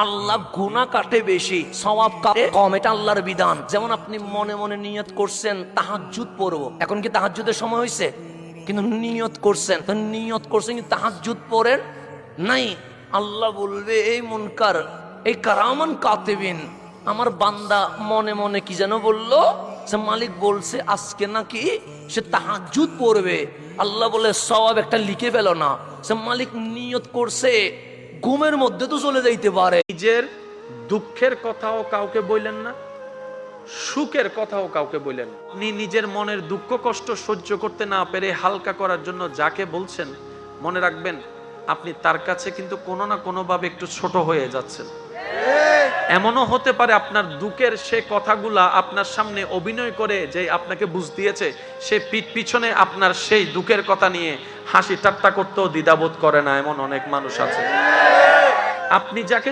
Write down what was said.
আল্লাহ গুনাহ কাটে বেশি, সওয়াব কাটে কম, এটা আল্লাহর বিধান। যেমন আপনি মনে মনে নিয়ত করছেন তাহাজ্জুদ পড়বো, এখন কি তাহাজ্জুদের সময় হয়েছে? কিন্তু নিয়ত করছেন, তো নিয়ত করছেন কিন্তু তাহাজ্জুদ পড়েন নাই, আল্লাহ বলবে এই মুনকার, এই কারামান কাতিবিন, আমার বান্দা মনে মনে কি যেন বললো, সে মালিক বলছে আজকে নাকি সে তাহাজ্জুদ পড়বে। আল্লাহ বলে সওয়াব একটা লিখে ফেলো না। সে মালিক নিয়ত করছে, ঘুমের মধ্যে তো চলে যাইতে পারে। নিজের দুঃখের কথাও কাউকে বললেন না, সুখের কথাও কাউকে বললেন। আপনি নিজের মনের দুঃখ কষ্ট সহ্য করতে না পেরে হালকা করার জন্য যাকে বলছেন, মনে রাখবেন আপনি তার কাছে কিন্তু কোনো না কোনো ভাবে একটু ছোট হয়ে যাচ্ছেন। এমনও হতে পারে আপনার দুঃখের সে কথাগুলা আপনার সামনে অভিনয় করে যে আপনাকে বুঝ দিয়েছে, সে পিছনে আপনার সেই দুঃখের কথা নিয়ে হাসি ঠাট্টা করতেও দ্বিধাবোধ করে না, এমন অনেক মানুষ আছে। আপনি যাকে